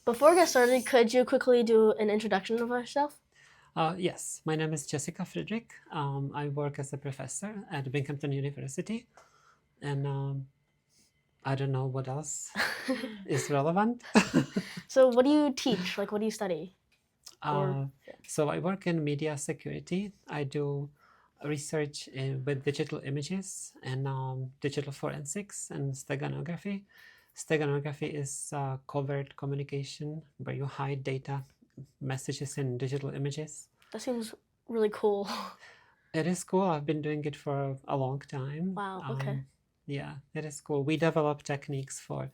Before we get started, could you quickly do an introduction of yourself? Yes, my name is Jessica Fridrich. I work as a professor at Binghamton University, and I don't know what else is relevant. So what do you teach? Like, what do you study? So I work in media security. I do research with digital images and digital forensics and steganography. Steganography is covert communication where you hide data, messages in digital images. That seems really cool. It is cool. I've been doing it for a long time. Wow, okay. Yeah, it is cool. We develop techniques for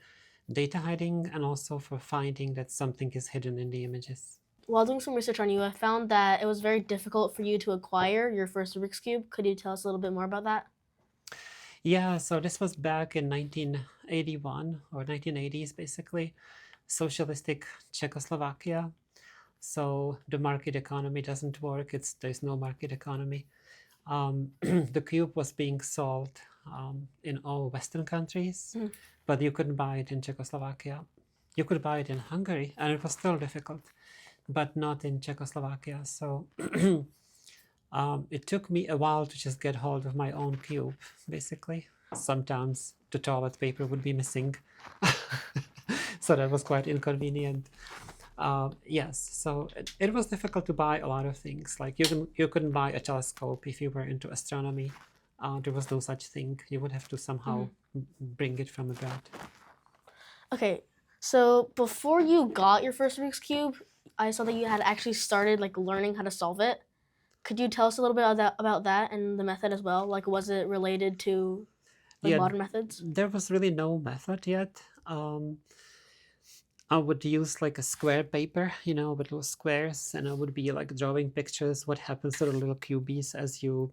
data hiding and also for finding that something is hidden in the images. While doing some research on you, I found that it was very difficult for you to acquire your first Rubik's Cube. Could you tell us a little bit more about that? Yeah, so this was back in 1981 or 1980s, basically, socialistic Czechoslovakia. So the market economy doesn't work. There's no market economy. The cube was being sold in all Western countries, but you couldn't buy it in Czechoslovakia. You could buy it in Hungary, and it was still difficult, but not in Czechoslovakia. So it took me a while to just get hold of my own cube, basically. Sometimes the toilet paper would be missing, so that was quite inconvenient. Yes, so it was difficult to buy a lot of things. Like you couldn't buy a telescope if you were into astronomy. There was no such thing. You would have to somehow bring it from abroad. Okay, so before you got your first Rubik's Cube, I saw that you had actually started like learning how to solve it. Could you tell us a little bit about that and the method as well? Like, was it related to Yeah, modern methods? there was really no method yet. I would use like a square paper, with little squares, and I would be like drawing pictures, what happens to the little cubies as you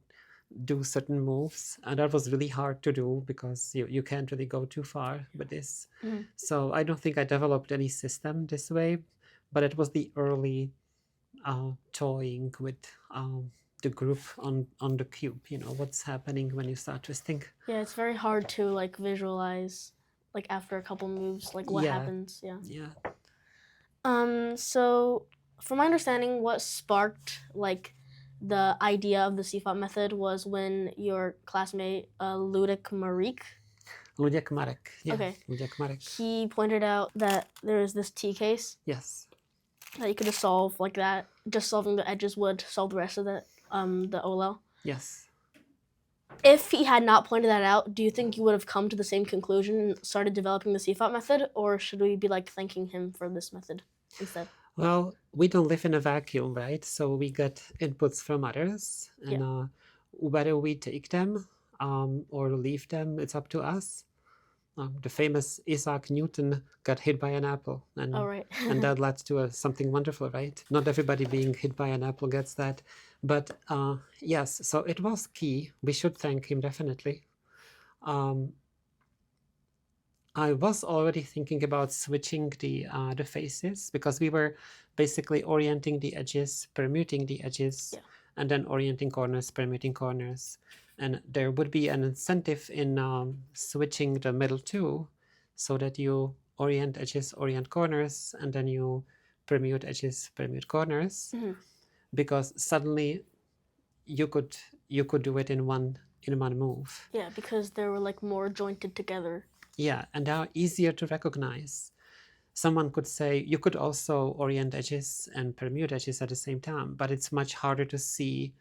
do certain moves. And that was really hard to do because you can't really go too far with this. So I don't think I developed any system this way, but it was the early toying with the group on the cube, what's happening when you start twisting. Yeah, it's very hard to like visualize like after a couple moves, like what happens. Yeah. So from my understanding, what sparked like the idea of the CFOP method was when your classmate Ludek Marek, Yeah. Okay. Ludek Marek. He pointed out that there is this T case Yes. that you could just solve like that. Just solving the edges would solve the rest of the OLL. Yes. If he had not pointed that out, do you think you would have come to the same conclusion and started developing the CFOP method, or should we be like thanking him for this method instead? Well, we don't live in a vacuum, right? So we get inputs from others, and whether we take them or leave them, it's up to us. The famous Isaac Newton got hit by an apple, and and that led to something wonderful, right? Not everybody being hit by an apple gets that, but yes. So it was key. We should thank him definitely. I was already thinking about switching the faces because we were basically orienting the edges, permuting the edges, and then orienting corners, permuting corners. And there would be an incentive in switching the middle too, so that you orient edges, orient corners, and then you permute edges, permute corners, because suddenly you could do it in one move. Yeah, because they were like more jointed together. Yeah, and they are easier to recognize. Someone could say you could also orient edges and permute edges at the same time, but it's much harder to see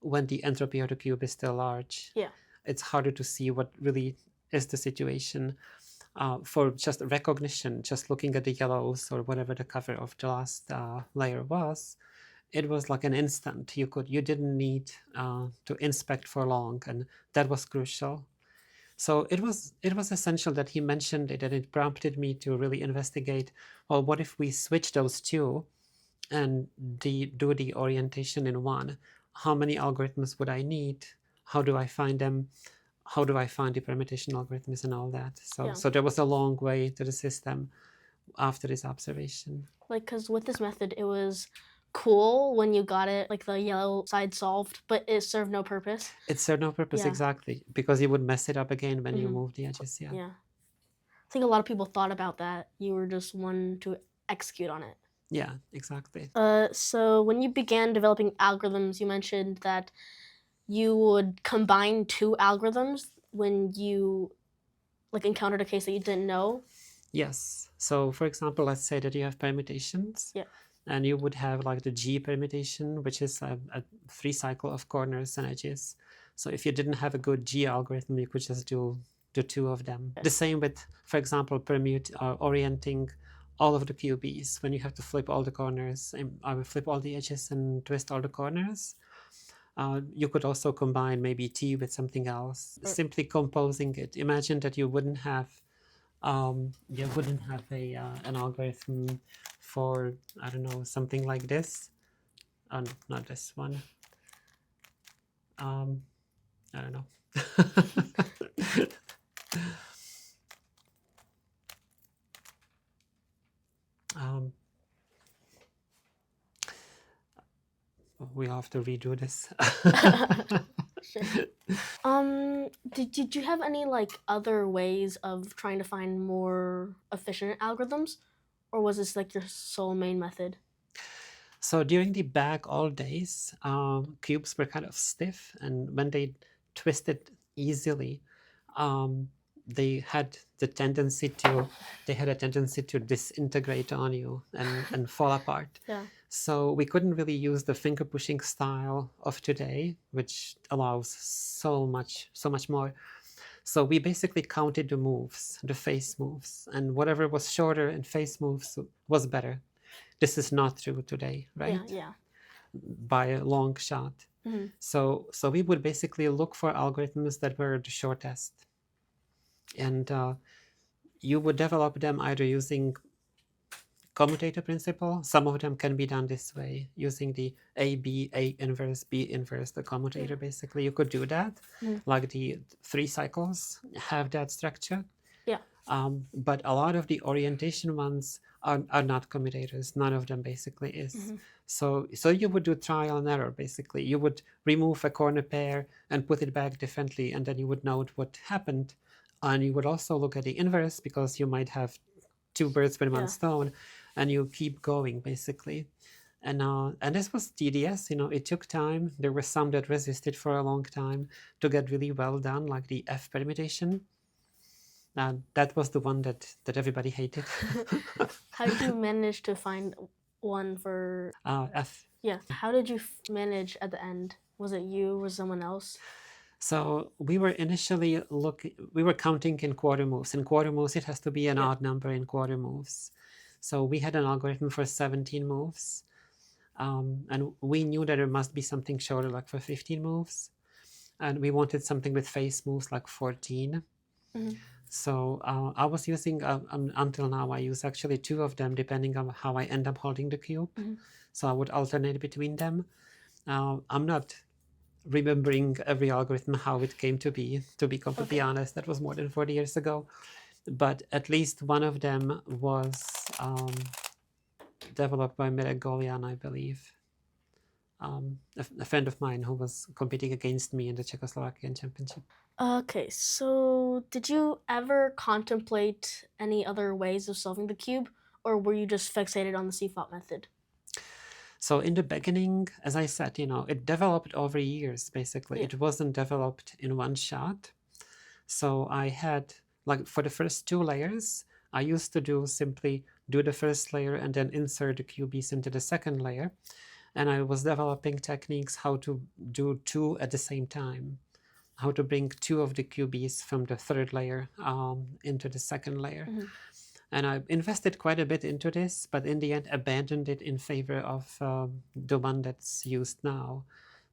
when the entropy of the cube is still large. Yeah. It's harder to see what really is the situation. For just recognition, just looking at the yellows or whatever the cover of the last layer was, it was like an instant. You didn't need to inspect for long, and that was crucial. So it was essential that he mentioned it, and it prompted me to really investigate, well, what if we switch those two and do the orientation in one? How many algorithms would I need? How do I find them? How do I find the permutation algorithms and all that? So there was a long way to the system after this observation. Like, because with this method, it was cool when you got it, like the yellow side solved, but it served no purpose. It served no purpose, exactly, because you would mess it up again when you move the edges. Yeah. I think a lot of people thought about that. You were just one to execute on it. Yeah, exactly. So when you began developing algorithms, you mentioned that you would combine two algorithms when you like encountered a case that you didn't know. Yes. So for example, let's say that you have permutations. Yeah. And you would have like the G permutation, which is a free cycle of corners and edges. So if you didn't have a good G algorithm, you could just do the two of them. Yeah. The same with, for example, orienting all of the QBs when you have to flip all the corners and flip all the edges and twist all the corners. You could also combine maybe T with something else, simply composing it. Imagine that you wouldn't have an algorithm for, I don't know, something like this. Oh, no, not this one. I don't know. We have to redo this. Sure. Did you have any like other ways of trying to find more efficient algorithms, or was this like your sole main method? So during the back all days, cubes were kind of stiff, and when they twisted easily, they had a tendency to disintegrate on you and fall apart. Yeah. So we couldn't really use the finger pushing style of today, which allows so much more. So we basically counted the moves, the face moves, and whatever was shorter in face moves was better. This is not true today, right? Yeah. By a long shot. Mm-hmm. So we would basically look for algorithms that were the shortest, and you would develop them either using commutator principle. Some of them can be done this way, using the A inverse, B inverse, the commutator. Basically, you could do that. Like the 3 cycles have that structure. Yeah. But a lot of the orientation ones are not commutators. None of them basically is. So you would do trial and error, basically. You would remove a corner pair and put it back differently, and then you would note what happened. And you would also look at the inverse, because you might have 2 birds with one stone, and you keep going, basically. And this was tedious, it took time. There were some that resisted for a long time to get really well done, like the F permutation. That was the one that everybody hated. How did you manage to find one for F? Yeah. How did you manage at the end? Was it you or someone else? So we were initially we were counting in quarter moves. In quarter moves, it has to be an odd number in quarter moves. So we had an algorithm for 17 moves. And we knew that there must be something shorter, like for 15 moves. And we wanted something with face moves like 14. So I was using, until now, I use actually 2 of them, depending on how I end up holding the cube. So I would alternate between them. I'm not remembering every algorithm, how it came to be completely honest. That was more than 40 years ago. But at least one of them was developed by Mirek Golian, I believe. A friend of mine who was competing against me in the Czechoslovakian championship. Okay, so did you ever contemplate any other ways of solving the cube, or were you just fixated on the CFOP method? So in the beginning, as I said, it developed over years, basically. Yeah. It wasn't developed in one shot. So I had, like, for the first 2 layers, I used to simply do the first layer and then insert the QBs into the second layer. And I was developing techniques how to do 2 at the same time, how to bring 2 of the QBs from the third layer into the second layer. And I invested quite a bit into this, but in the end abandoned it in favor of the one that's used now.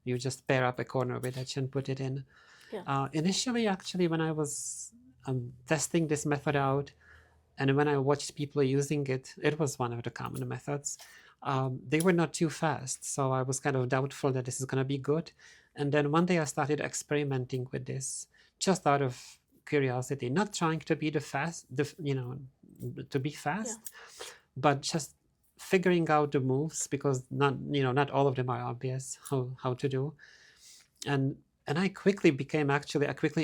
You just pair up a corner with it and put it in. Yeah. Initially, actually, when I was testing this method out, and when I watched people using it, it was one of the common methods. They were not too fast, so I was kind of doubtful that this is going to be good. And then one day I started experimenting with this, just out of curiosity, not trying to be to be fast, but just figuring out the moves, because not all of them are obvious how to do. And I quickly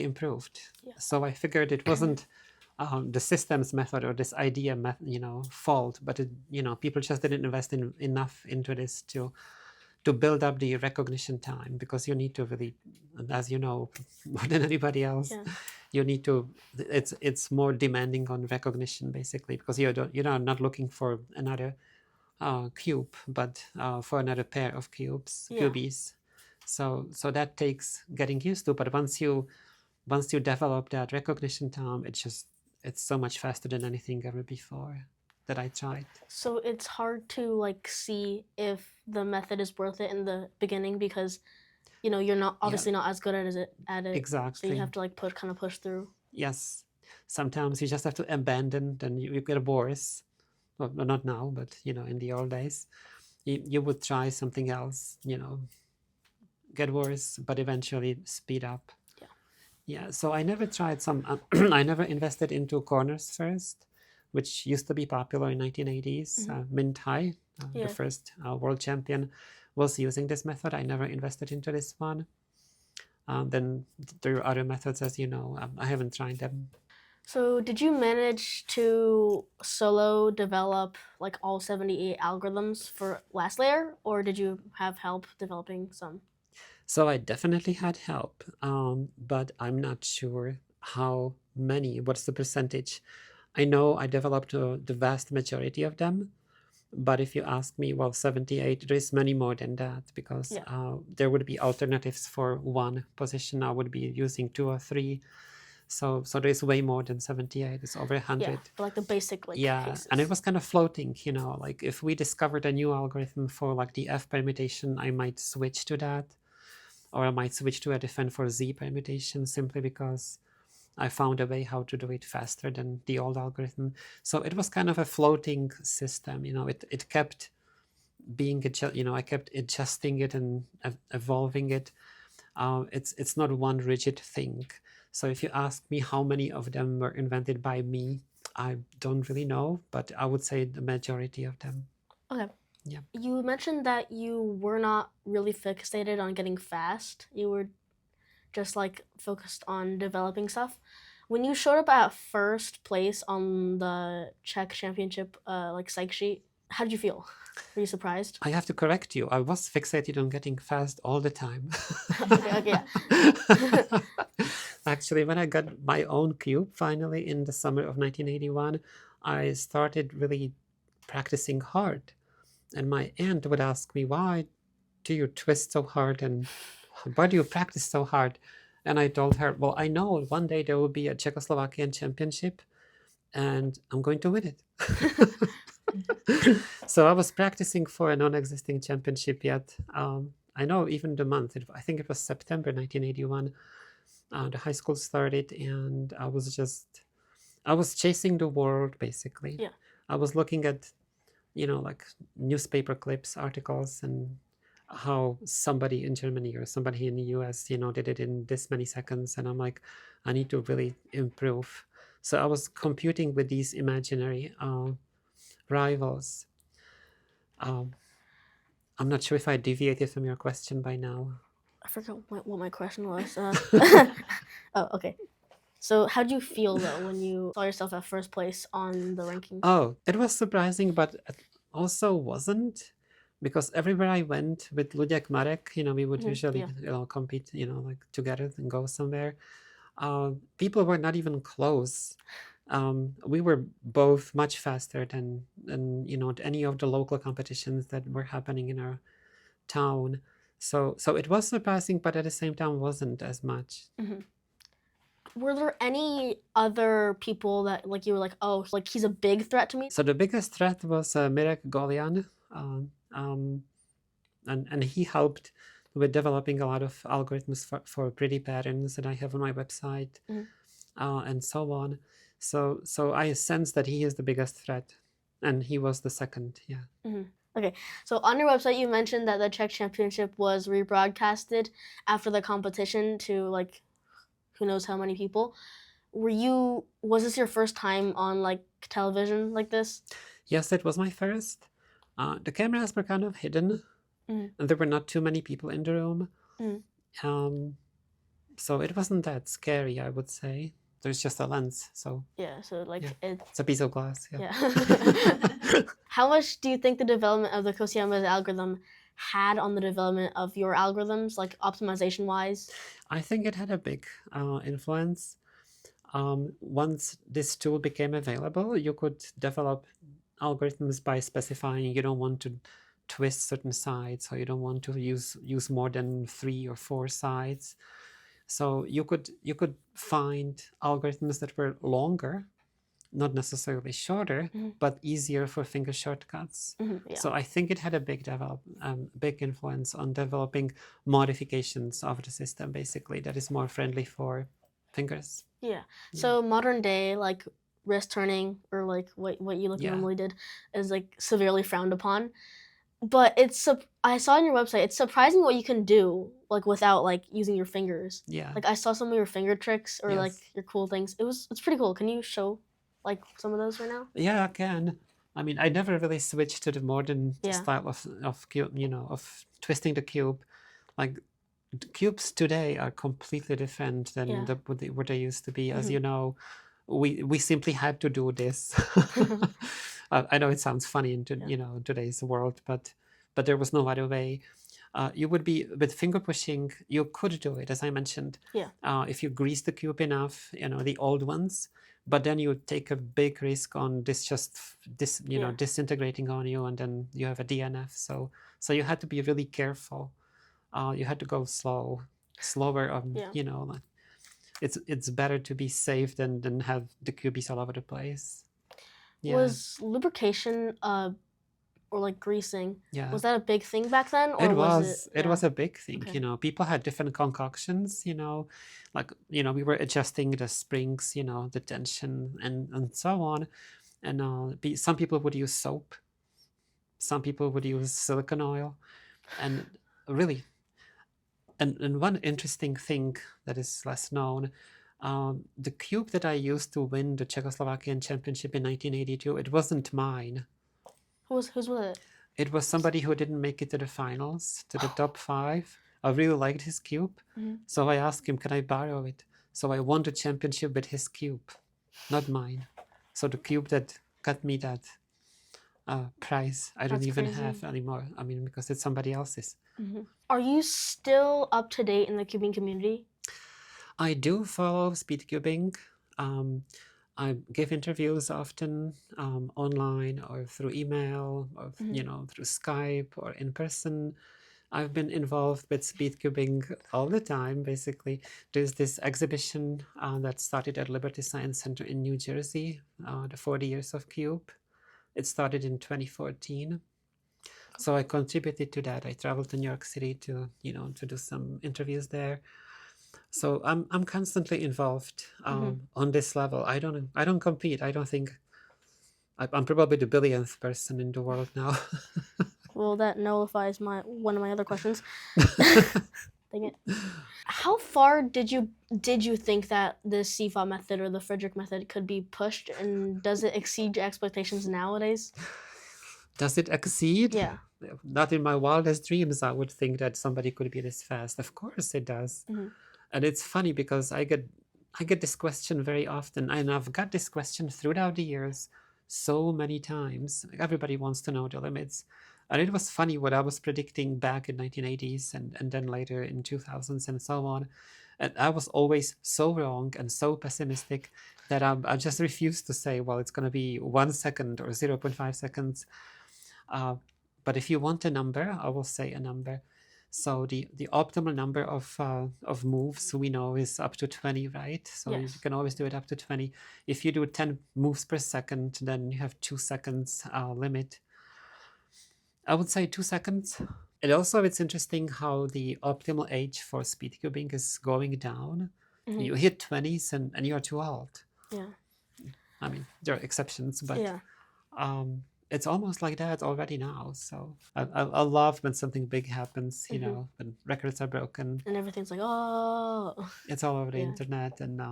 improved. So I figured it wasn't the systems method or this idea, fault, but people just didn't invest enough into this to build up the recognition time, because you need to really, as you know more than anybody else, Yeah. you need to. It's more demanding on recognition, basically, because you're not looking for another cube, but for another pair of Yeah. cubies. So that takes getting used to. But once you develop that recognition time, it's so much faster than anything ever before that I tried. So it's hard to like see if the method is worth it in the beginning because you're not Yeah, obviously not as good at it so you exactly. have to like push through. Yes. Sometimes you just have to abandon, then you get worse. Well, not now, but in the old days, you would try something else, get worse, but eventually speed up. Yeah. Yeah. So I never tried I never invested into corners first, which used to be popular in 1980s. Min Tai, the Yeah. first world champion, was using this method. I never invested into this one. Then there are other methods, as you know. I haven't tried them. So did you manage to solo develop like all 78 algorithms for last layer, or did you have help developing some? So I definitely had help, but I'm not sure how many, what's the percentage. I know I developed the vast majority of them, but if you ask me, well, 78, there is many more than that, because Yeah. there would be alternatives for one position. I would be using 2 or 3. So there's way more than 78. It's over 100. Yeah, but like the basic Yeah, cases. and it was kind of floating, like if we discovered a new algorithm for like the F permutation, I might switch to that, or I might switch to a different for Z permutation, simply because I found a way how to do it faster than the old algorithm. So it was kind of a floating system. It kept being I kept adjusting it and evolving it. It's not one rigid thing. So if you ask me how many of them were invented by me, I don't really know, but I would say the majority of them. Okay. Yeah. You mentioned that you were not really fixated on getting fast. You were just like focused on developing stuff. When you showed up at first place on the Czech championship like psych sheet, how did you feel? Were you surprised? I have to correct you. I was fixated on getting fast all the time. Okay, yeah. Actually, when I got my own cube finally in the summer of 1981, I started really practicing hard. And my aunt would ask me, why do you twist so hard and why do you practice so hard? And I told her, well, I know one day there will be a Czechoslovakian championship and I'm going to win it. So I was practicing for a non-existing championship yet. I know even the month, I think it was September 1981, the high school started, and I was chasing the world, basically. Yeah. I was looking at, like newspaper clips, articles, and how somebody in Germany or somebody in the US, did it in this many seconds. And I'm like, I need to really improve. So I was competing with these imaginary rivals. I'm not sure if I deviated from your question by now. I forgot what my question was. Oh, okay. So how did you feel though when you saw yourself at first place on the ranking? Oh, it was surprising, but it also wasn't, because everywhere I went with Luděk Marek, we would usually compete, like together and go somewhere. People were not even close. We were both much faster than any of the local competitions that were happening in our town. So it was surprising, but at the same time wasn't as much. Were there any other people that like you were like, oh, like he's a big threat to me? So the biggest threat was Mirek Golian, and he helped with developing a lot of algorithms for pretty patterns that I have on my website, and so on. So I sense that he is the biggest threat, and he was the second. Yeah. Okay, so on your website you mentioned that the Czech championship was rebroadcasted after the competition to like who knows how many people. Was this your first time on like television like this? Yes, it was my first. The cameras were kind of hidden, and there were not too many people in the room. So it wasn't that scary, I would say. there's just a lens. So Yeah, so like yeah, it. it's a piece of glass. Yeah. Yeah. How much do you think the development of the Kosiyama's algorithm had on the development of your algorithms, like optimization wise? I think it had a big influence. Once this tool became available, you could develop algorithms by specifying you don't want to twist certain sides, or you don't want to use more than 3 or 4 sides. So you could find algorithms that were longer, not necessarily shorter, but easier for finger shortcuts. Yeah. So I think it had a big influence on developing modifications of the system, basically, that is more friendly for fingers. Yeah. So modern day, like wrist turning or like what you Yeah. normally did is like severely frowned upon. But I saw on your website, it's surprising what you can do like without like using your fingers. Yeah. Like I saw some of your finger tricks or like Yes. your cool things. It's pretty cool. Can you show like some of those right now? Yeah, I can. I mean, I never really switched to the modern Yeah. style of cube, of twisting the cube. Like cubes today are completely different than Yeah. what they used to be. As you know, we simply had to do this. I know it sounds funny in today's world, but there was no other way. You would be with finger pushing. You could do it, as I mentioned. Yeah. If you grease the cube enough, the old ones. But then you take a big risk on disintegrating on you, and then you have a DNF. So you had to be really careful. You had to go slower. Like, it's better to be safe than have the cubies all over the place. Yeah. Was lubrication or like greasing, Yeah. was that a big thing back then, or It was it was a big thing. Okay. People had different concoctions, like we were adjusting the springs, the tension and so on. And some people would use soap, some people would use silicone oil, and really, and one interesting thing that is less known, the cube that I used to win the Czechoslovakian championship in 1982, it wasn't mine. Whose was it? It was somebody who didn't make it to the finals, to the top 5. I really liked his cube, so I asked him, can I borrow it? So I won the championship with his cube, not mine. So the cube that got me that prize, I don't That's even crazy. have anymore. I mean, because it's somebody else's. Are you still up to date in the cubing community? I do follow speedcubing. I give interviews often online or through email or through Skype or in person. I've been involved with speedcubing all the time, basically. There's this exhibition that started at Liberty Science Center in New Jersey, the 40 Years of Cube. It started in 2014. So I contributed to that. I traveled to New York City to do some interviews there. So I'm constantly involved on this level. I don't compete. I don't think I'm probably the billionth person in the world now. Well, that nullifies one of my other questions. Dang it. How far did you think that the CFOP method or the Fridrich method could be pushed, and does it exceed your expectations nowadays? Does it exceed? Yeah. Not in my wildest dreams I would think that somebody could be this fast. Of course it does. And it's funny because I get this question very often, and I've got this question throughout the years so many times. Everybody wants to know the limits. And it was funny what I was predicting back in 1980s and then later in 2000s and so on. And I was always so wrong and so pessimistic that I just refused to say, well, it's going to be 1 second or 0.5 seconds. But if you want a number, I will say a number. So the optimal number of moves we know is up to 20, right? So you can always do it up to 20. If you do 10 moves per second, then you have 2 seconds limit. I would say 2 seconds. And also it's interesting how the optimal age for speedcubing is going down. You hit 20s and you're too old. Yeah. I mean, there are exceptions, but it's almost like that already now. So I love when something big happens, when records are broken. And everything's like, oh. It's all over the internet, and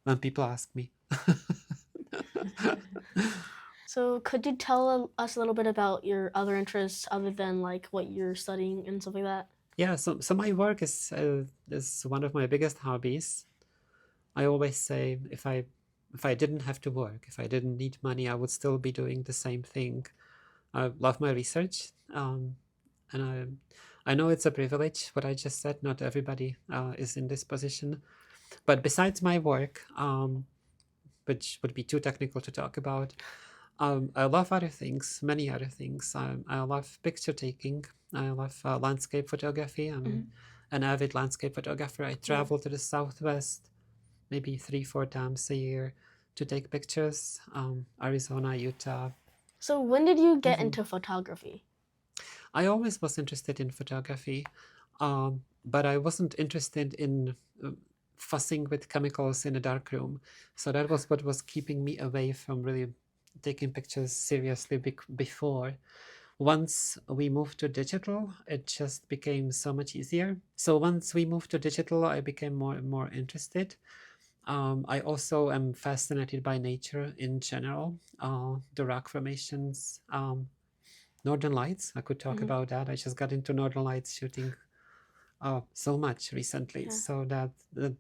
when people ask me. So could you tell us a little bit about your other interests other than like what you're studying and stuff like that? Yeah, so my work is one of my biggest hobbies. I always say if I didn't have to work, if I didn't need money, I would still be doing the same thing. I love my research, and I know it's a privilege what I just said. Not everybody is in this position, but besides my work, which would be too technical to talk about, I love other things, many other things. I love picture taking. I love landscape photography. I'm an avid landscape photographer. I travel to the Southwest maybe 3-4 times a year to take pictures. Arizona, Utah. So when did you get into photography? I always was interested in photography, but I wasn't interested in fussing with chemicals in a dark room. So that was what was keeping me away from really taking pictures seriously before. Once we moved to digital, it just became so much easier. So once we moved to digital, I became more and more interested. I also am fascinated by nature in general, the rock formations, Northern Lights. I could talk about that. I just got into Northern Lights shooting so much recently. Yeah. So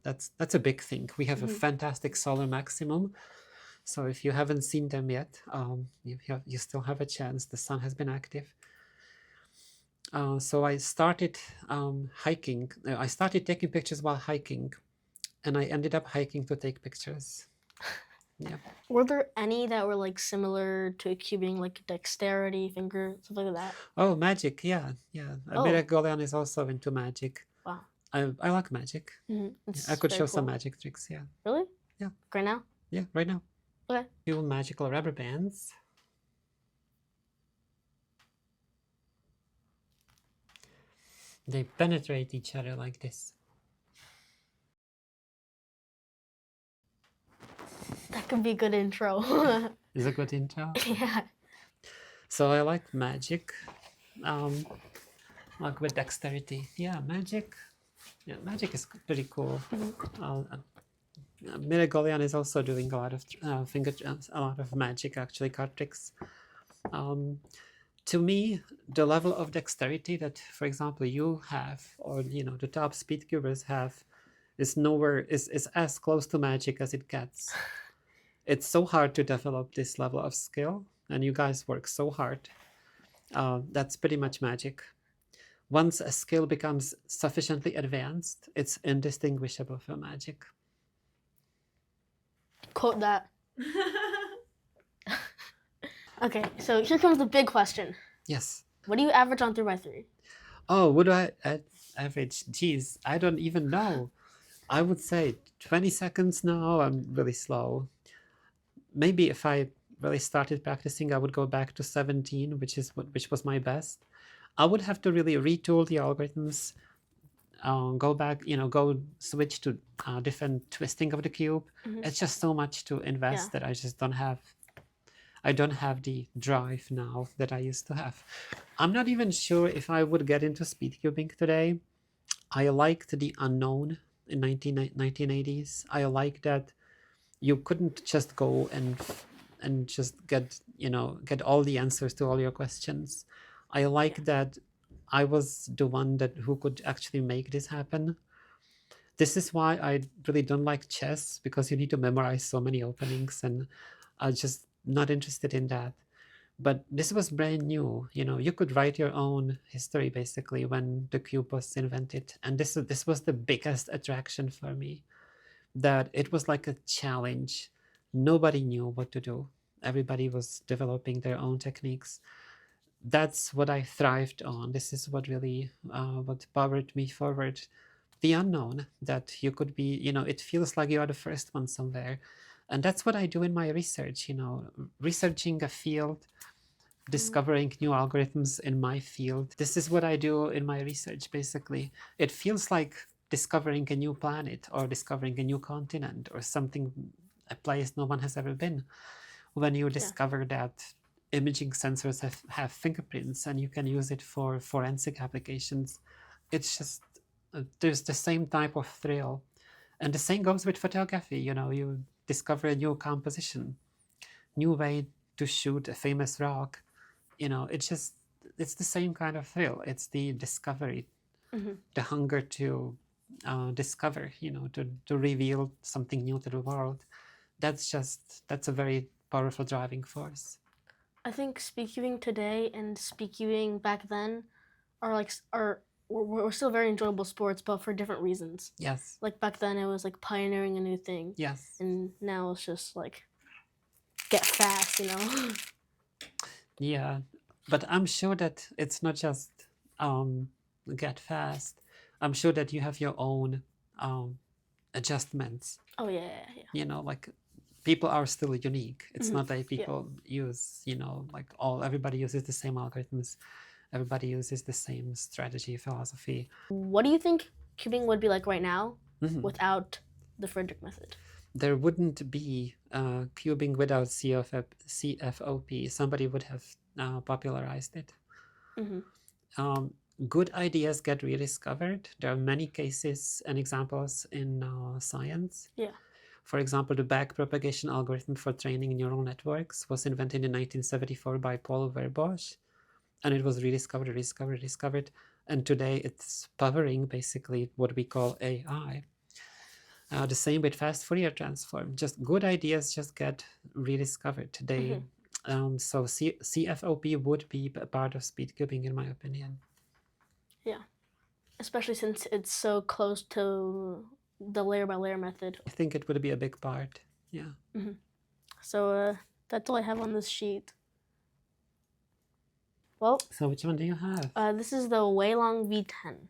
that's a big thing. We have a fantastic solar maximum. So if you haven't seen them yet, you still have a chance. The sun has been active. So I started hiking. I started taking pictures while hiking, and I ended up hiking to take pictures. Yeah. Were there any that were like similar to cubing, like dexterity, finger, stuff like that? Oh, magic. Yeah. Oh. Golian is also into magic. Wow. I like magic. I could show some magic tricks. Yeah. Really? Yeah. Right now? Yeah, right now. Okay. 2 magical rubber bands. They penetrate each other like this. That could be a good intro. Is a good intro. Yeah. So I like magic, like with dexterity. Yeah, magic. Yeah, magic is pretty cool. Miragolian is also doing a lot of a lot of magic, actually, card tricks. To me, the level of dexterity that, for example, you have, or the top speed cubers have, is as close to magic as it gets. It's so hard to develop this level of skill, and you guys work so hard. That's pretty much magic. Once a skill becomes sufficiently advanced, it's indistinguishable from magic. Quote that. Okay, so here comes the big question. Yes. What do you average on 3x3? Oh, what do I average? Geez, I don't even know. I would say 20 seconds now. I'm really slow. Maybe if I really started practicing, I would go back to 17, which was my best. I would have to really retool the algorithms, go back, go switch to different twisting of the cube. It's just so much to invest that I just don't have. I don't have the drive now that I used to have. I'm not even sure if I would get into speed cubing today. I liked the unknown in 1980s. I like that you couldn't just go and just get all the answers to all your questions. I like that I was the one who could actually make this happen. This is why I really don't like chess, because you need to memorize so many openings, and I'm just not interested in that. But this was brand new. You could write your own history basically when the cube was invented, and this was the biggest attraction for me. That it was like a challenge. Nobody knew what to do. Everybody was developing their own techniques. That's what I thrived on. This is what really what powered me forward. The unknown, that you could be, it feels like you are the first one somewhere. And that's what I do in my research, researching a field, discovering new algorithms in my field. This is what I do in my research, basically. It feels like discovering a new planet or discovering a new continent or something, a place no one has ever been. When you discover that imaging sensors have fingerprints and you can use it for forensic applications, it's just, there's the same type of thrill. And the same goes with photography. You discover a new composition, new way to shoot a famous rock. It's the same kind of thrill. It's the discovery, the hunger to discover, to reveal something new to the world. That's a very powerful driving force. I think speed cubing today and speed cubing back then we're still very enjoyable sports, but for different reasons. Yes. Like back then, it was like pioneering a new thing. Yes. And now it's just like get fast, Yeah, but I'm sure that it's not just get fast. I'm sure that you have your own adjustments. Oh yeah. Like people are still unique. It's Mhm. not that people use, like everybody uses the same algorithms. Everybody uses the same strategy, philosophy. What do you think cubing would be like right now Mhm. without the Fridrich method? There wouldn't be cubing without CFOP. Somebody would have popularized it. Mhm. Good ideas get rediscovered. There are many cases and examples in science. Yeah. For example, the backpropagation algorithm for training neural networks was invented in 1974 by Paul Verbosch, and it was rediscovered, and today it's powering basically what we call AI. The same with fast Fourier transform. Just good ideas just get rediscovered today. So CFOP would be a part of speed cubing, in my opinion. Yeah, especially since it's so close to the layer by layer method. I think it would be a big part. Yeah. So that's all I have on this sheet. Well, So which one do you have? This is the Weilong V10.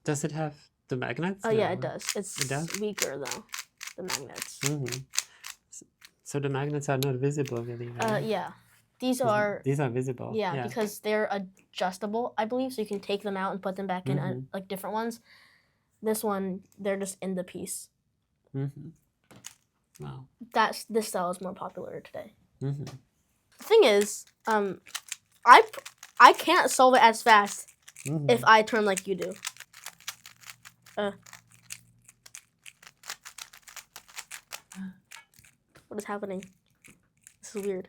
Does it have the magnets? Oh yeah, it does. It does? weaker though, the magnets. So the magnets are not visible really, right? Yeah. These are visible. Yeah, because they're adjustable, I believe, so you can take them out and put them back in like different ones. This one, they're just in the piece. Wow. This style is more popular today. The thing is, I can't solve it as fast if I turn like you do. What is happening? This is weird.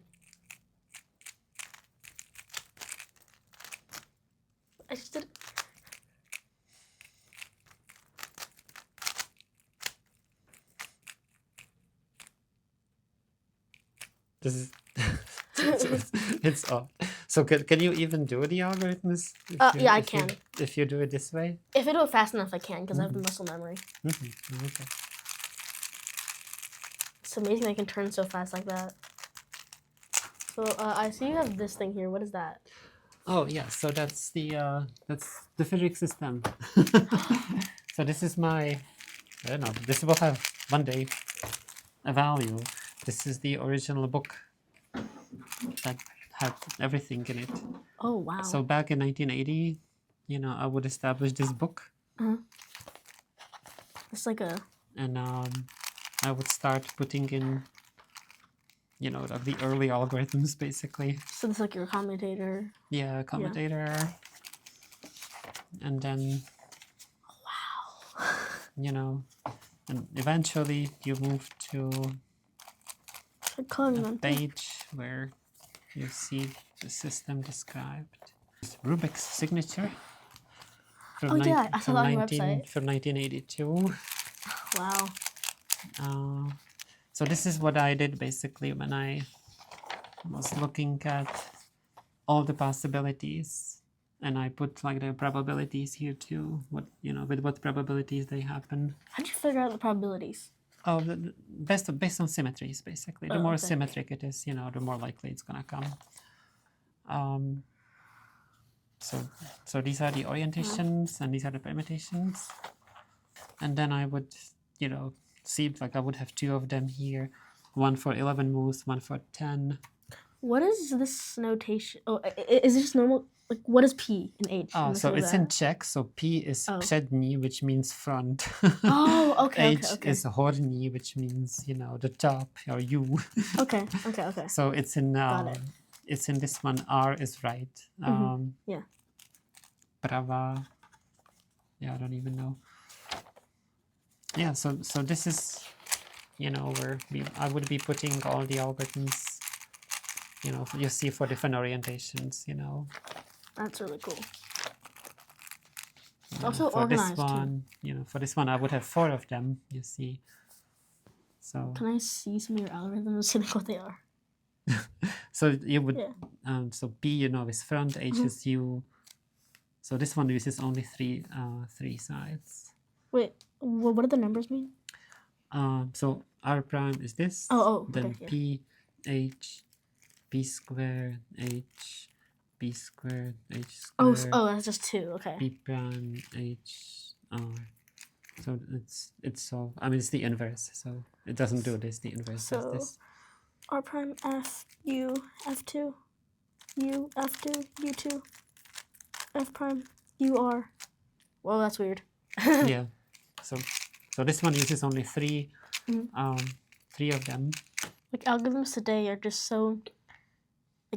I just did. This is it's odd. So can you even do the algorithms? Yeah, I can. If you do it this way? If I do it fast enough, I can, because I have the muscle memory. Okay. It's amazing I can turn so fast like that. So I see you have this thing here. What is that? Oh yeah, so that's the Fridrich system. So this is my, I don't know, this will have one day a value. This is the original book that had everything in it. Oh wow. So back in 1980, I would establish this book. It's like a... And I would start putting in, like the early algorithms, basically. So it's like your commutator. Yeah, commutator. Yeah. And then... Wow. And eventually you move to a page where you see the system described. Rubik's signature. I saw that on your website. From 1982. Wow. So this is what I did basically when I was looking at all the possibilities, and I put like the probabilities here too. With what probabilities they happen. How did you figure out the probabilities? Oh, based on symmetries, basically. The more symmetric it is, the more likely it's gonna come. So these are the orientations, and these are the permutations. And then I would, see, like I would have two of them here, one for 11 moves, one for 10. What is this notation? Oh, is it just normal? Like, what is P in H? Oh, so it's in Czech. So P is přední, which means front. Oh, okay. H is horní, which means, the top, or you. Okay. So it's in it's in this one. R is right. Yeah. Prava. Yeah, I don't even know. Yeah, so this is, where I would be putting all the algorithms, you see for different orientations, That's really cool. Also For this organized too. one, for this one, I would have 4 of them. You see. So. Can I see some of your algorithms and see like what they are? So you would. Yeah. So P, is front. H is U. So this one uses only three sides. Wait, what do the numbers mean? So R prime is this. Oh, then okay, yeah. P, H, P squared, H, P squared, H squared. Oh, that's just 2. Okay. P prime, H, R. So it's so. I mean, it's the inverse. So it doesn't do this. The inverse does this. R prime F U F2 U F2 U2 F prime U R. Whoa, that's weird. Yeah. So this one uses only 3 of them. Like algorithms today are just so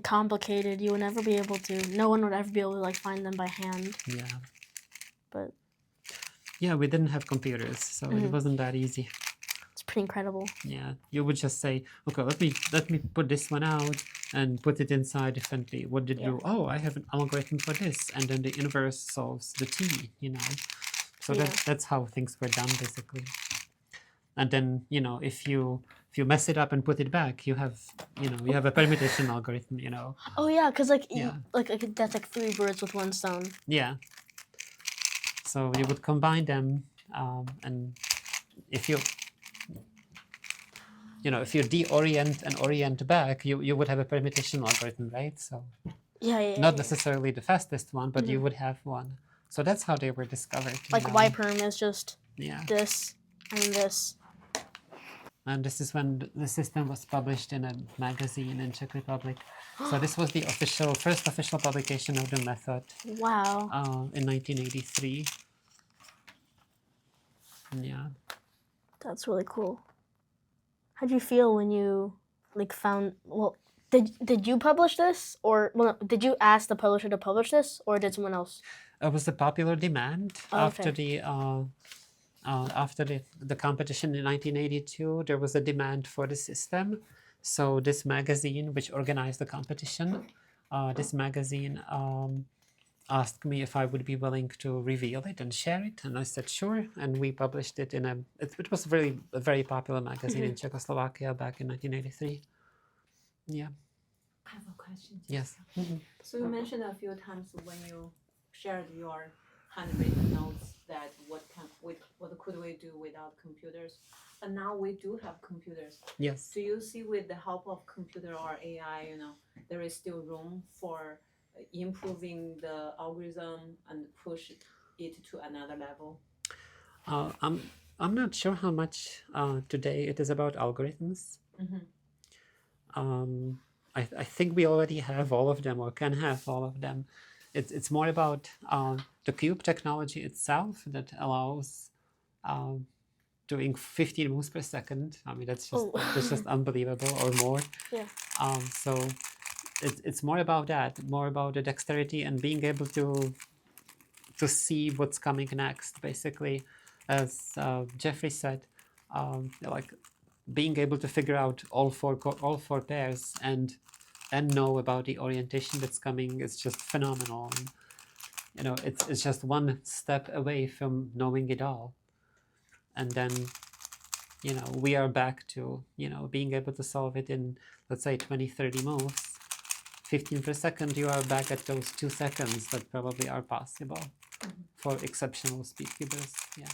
complicated. You would never be able to. No one would ever be able to like find them by hand. Yeah. But yeah, we didn't have computers, so it wasn't that easy. It's pretty incredible. Yeah, you would just say, okay, let me put this one out and put it inside differently. What did you? Oh, I have an algorithm for this, and then the inverse solves the t. So that's how things were done basically. And then if you mess it up and put it back, you have a permutation algorithm. Oh yeah, because like that's like 3 birds with 1 stone. Yeah. So you would combine them, and if you deorient and orient back, you would have a permutation algorithm, right? So not necessarily the fastest one, but you would have one. So that's how they were discovered. Like Y perm is just this and this. And this is when the system was published in a magazine in Czech Republic. So this was the first official publication of the method. Wow. In 1983. Yeah. That's really cool. How did you feel when you found? Well, did you publish this, or did you ask the publisher to publish this, or did someone else? It was a popular demand after the competition in 1982. There was a demand for the system, so this magazine, which organized the competition, this magazine asked me if I would be willing to reveal it and share it, and I said sure, and we published it in it was a very popular magazine in Czechoslovakia back in 1983. Yeah. I have a question. Yes. So you mentioned a few times when you shared your handwritten notes that what could we do without computers? But now we do have computers. Yes. Do you see with the help of computer or AI, there is still room for improving the algorithm and push it to another level? I'm not sure how much today it is about algorithms. I think we already have all of them, or can have all of them. It's more about the cube technology itself that allows doing 15 moves per second. I mean, that's just unbelievable, or more. Yeah. So it's more about that, more about the dexterity and being able to see what's coming next. Basically, as Jeffrey said, like being able to figure out all four pairs and know about the orientation that's coming is just phenomenal. And, it's just one step away from knowing it all. And then, we are back to, being able to solve it in, let's say, 20, 30 moves. 15 per second, you are back at those 2 seconds that probably are possible for exceptional speed cubers. Yeah.